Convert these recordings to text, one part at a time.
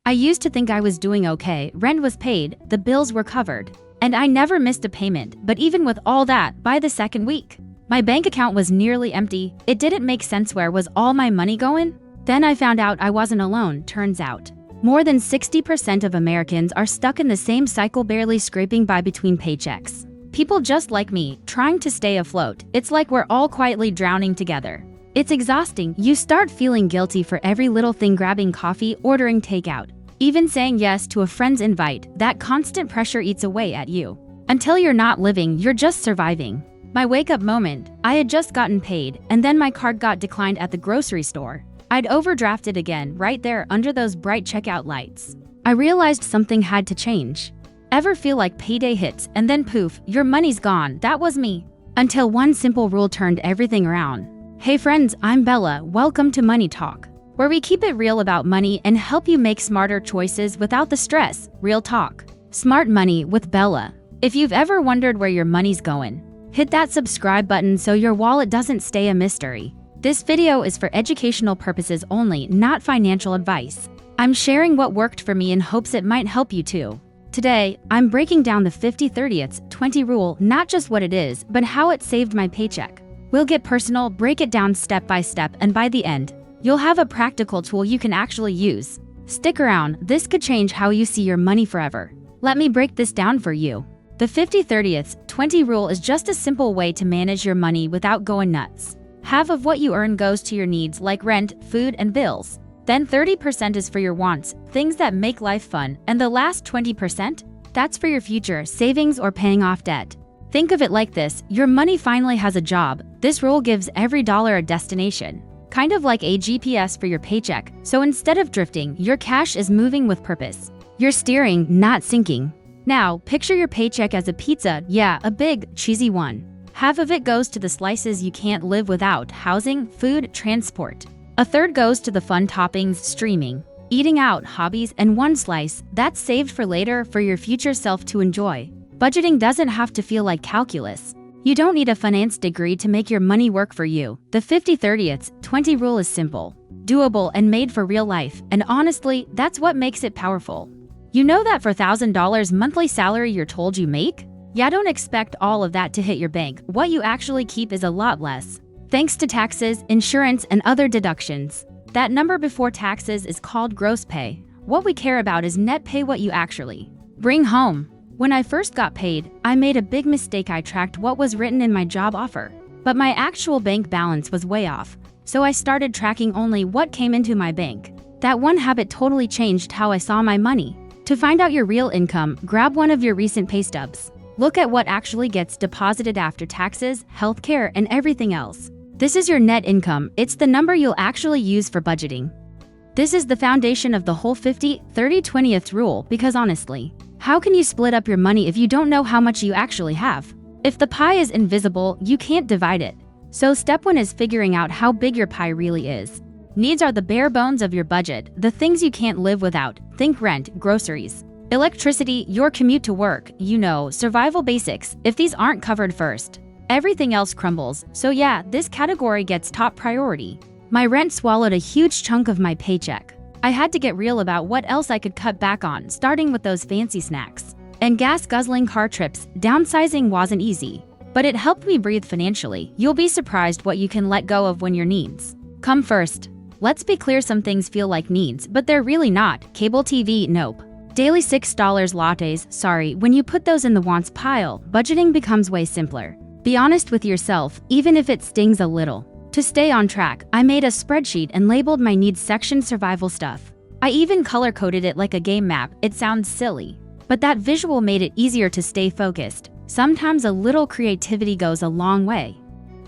I used to think I was doing okay, rent was paid, the bills were covered, and I never missed a payment, but even with all that, by the second week, my bank account was nearly empty. It didn't make sense. Where was all my money going? Then I found out I wasn't alone. Turns out, more than 60% of Americans are stuck in the same cycle, barely scraping by between paychecks. People just like me, trying to stay afloat. It's like we're all quietly drowning together. It's exhausting. You start feeling guilty for every little thing, grabbing coffee, ordering takeout, even saying yes to a friend's invite. That constant pressure eats away at you. Until you're not living, you're just surviving. My wake-up moment, I had just gotten paid, and then my card got declined at the grocery store. I'd overdrafted again, right there under those bright checkout lights. I realized something had to change. Ever feel like payday hits and then poof, your money's gone? That was me. Until one simple rule turned everything around. Hey friends, I'm Bella. Welcome to Money Talk, where we keep it real about money and help you make smarter choices without the stress. Real talk. Smart Money with Bella. If you've ever wondered where your money's going, hit that subscribe button so your wallet doesn't stay a mystery. This video is for educational purposes only, not financial advice. I'm sharing what worked for me in hopes it might help you too. Today, I'm breaking down the 50-30-20 rule, not just what it is, but how it saved my paycheck. We'll get personal, break it down step by step, and by the end, you'll have a practical tool you can actually use. Stick around, this could change how you see your money forever. Let me break this down for you. The 50-30-20 rule is just a simple way to manage your money without going nuts. Half of what you earn goes to your needs like rent, food, and bills. Then 30% is for your wants, things that make life fun, and the last 20%? That's for your future, savings, or paying off debt. Think of it like this, your money finally has a job. This rule gives every dollar a destination. Kind of like a GPS for your paycheck, so instead of drifting, your cash is moving with purpose. You're steering, not sinking. Now, picture your paycheck as a pizza, yeah, a big, cheesy one. Half of it goes to the slices you can't live without, housing, food, transport. A third goes to the fun toppings, streaming, eating out, hobbies, and one slice that's saved for later for your future self to enjoy. Budgeting doesn't have to feel like calculus. You don't need a finance degree to make your money work for you. The 50-30-20 rule is simple, doable, and made for real life, and honestly, that's what makes it powerful. You know that for $1,000 monthly salary you're told you make? Yeah, don't expect all of that to hit your bank. What you actually keep is a lot less. Thanks to taxes, insurance, and other deductions. That number before taxes is called gross pay. What we care about is net pay, what you actually bring home. When I first got paid, I made a big mistake. I tracked what was written in my job offer, but my actual bank balance was way off. So I started tracking only what came into my bank. That one habit totally changed how I saw my money. To find out your real income, grab one of your recent pay stubs. Look at what actually gets deposited after taxes, healthcare, and everything else. This is your net income. It's the number you'll actually use for budgeting. This is the foundation of the whole 50-30-20 rule, because honestly, how can you split up your money if you don't know how much you actually have? If the pie is invisible, you can't divide it. So step 1 is figuring out how big your pie really is. Needs are the bare bones of your budget, the things you can't live without. Think rent, groceries, electricity, your commute to work, survival basics. If these aren't covered first, everything else crumbles. So yeah, this category gets top priority. My rent swallowed a huge chunk of my paycheck. I had to get real about what else I could cut back on, starting with those fancy snacks and gas-guzzling car trips. Downsizing wasn't easy, but it helped me breathe financially. You'll be surprised what you can let go of when your needs come first. Let's be clear, some things feel like needs, but they're really not. Cable TV, nope. Daily $6 lattes, sorry. When you put those in the wants pile, budgeting becomes way simpler. Be honest with yourself, even if it stings a little. To stay on track, I made a spreadsheet and labeled my needs section survival stuff. I even color-coded it like a game map. It sounds silly, but that visual made it easier to stay focused. Sometimes a little creativity goes a long way.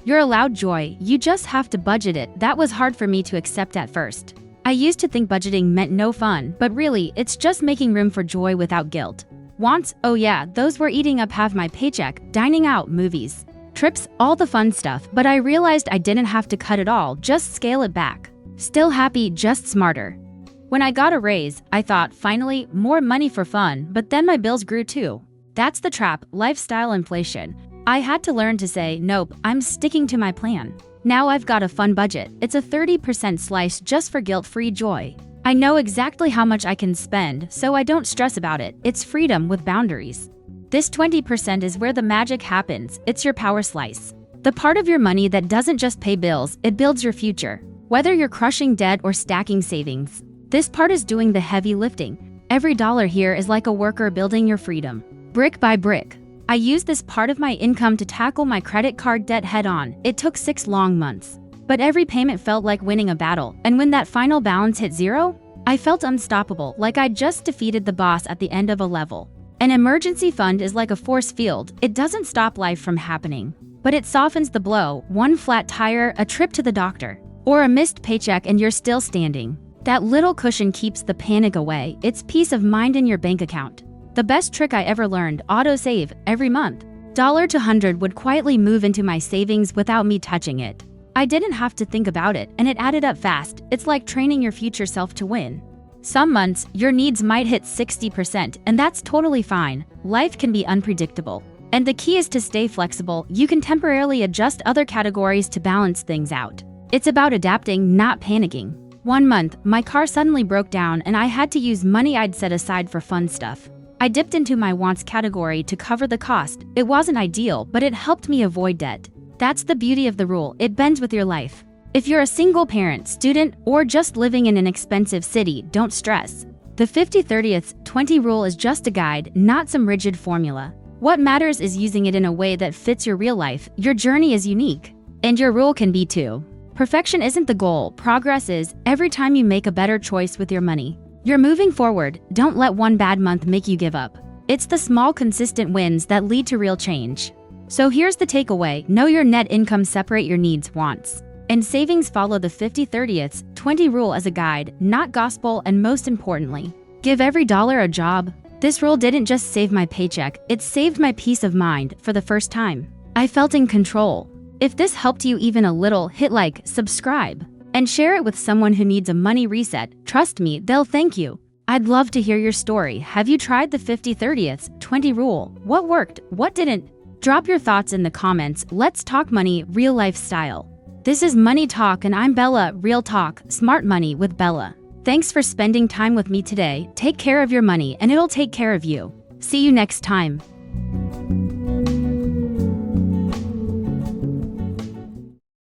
You're allowed joy, you just have to budget it. That was hard for me to accept at first. I used to think budgeting meant no fun, but really, it's just making room for joy without guilt. Wants? Oh yeah, those were eating up half my paycheck, dining out, movies, trips, all the fun stuff, but I realized I didn't have to cut it all, just scale it back. Still happy, just smarter. When I got a raise, I thought, finally, more money for fun, but then my bills grew too. That's the trap, lifestyle inflation. I had to learn to say, nope, I'm sticking to my plan. Now I've got a fun budget. It's a 30% slice just for guilt-free joy. I know exactly how much I can spend, so I don't stress about it. It's freedom with boundaries. This 20% is where the magic happens. It's your power slice. The part of your money that doesn't just pay bills, it builds your future. Whether you're crushing debt or stacking savings, this part is doing the heavy lifting. Every dollar here is like a worker building your freedom, brick by brick. I used this part of my income to tackle my credit card debt head on. It took 6 long months. But every payment felt like winning a battle, and when that final balance hit zero, I felt unstoppable, like I'd just defeated the boss at the end of a level. An emergency fund is like a force field. It doesn't stop life from happening, but it softens the blow. One flat tire, a trip to the doctor, or a missed paycheck and you're still standing. That little cushion keeps the panic away. It's peace of mind in your bank account. The best trick I ever learned, auto-save, every month. $1 to $100 would quietly move into my savings without me touching it. I didn't have to think about it, and it added up fast. It's like training your future self to win. Some months, your needs might hit 60%, and that's totally fine. Life can be unpredictable. And the key is to stay flexible. You can temporarily adjust other categories to balance things out. It's about adapting, not panicking. One month, my car suddenly broke down and I had to use money I'd set aside for fun stuff. I dipped into my wants category to cover the cost. It wasn't ideal, but it helped me avoid debt. That's the beauty of the rule. It bends with your life. If you're a single parent, student, or just living in an expensive city, don't stress. The 50-30-20 rule is just a guide, not some rigid formula. What matters is using it in a way that fits your real life. Your journey is unique, and your rule can be too. Perfection isn't the goal, progress is. Every time you make a better choice with your money, you're moving forward. Don't let one bad month make you give up. It's the small, consistent wins that lead to real change. So here's the takeaway. Know your net income, separate your needs, wants, and savings. Follow the 50-30-20 rule as a guide, not gospel, and most importantly, give every dollar a job. This rule didn't just save my paycheck, it saved my peace of mind. For the first time, I felt in control. If this helped you even a little, hit like, subscribe, and share it with someone who needs a money reset. Trust me, they'll thank you. I'd love to hear your story. Have you tried the 50-30-20 rule? What worked? What didn't? Drop your thoughts in the comments. Let's talk money, real life style. This is Money Talk and I'm Bella. Real talk, smart money with Bella. Thanks for spending time with me today. Take care of your money and it'll take care of you. See you next time.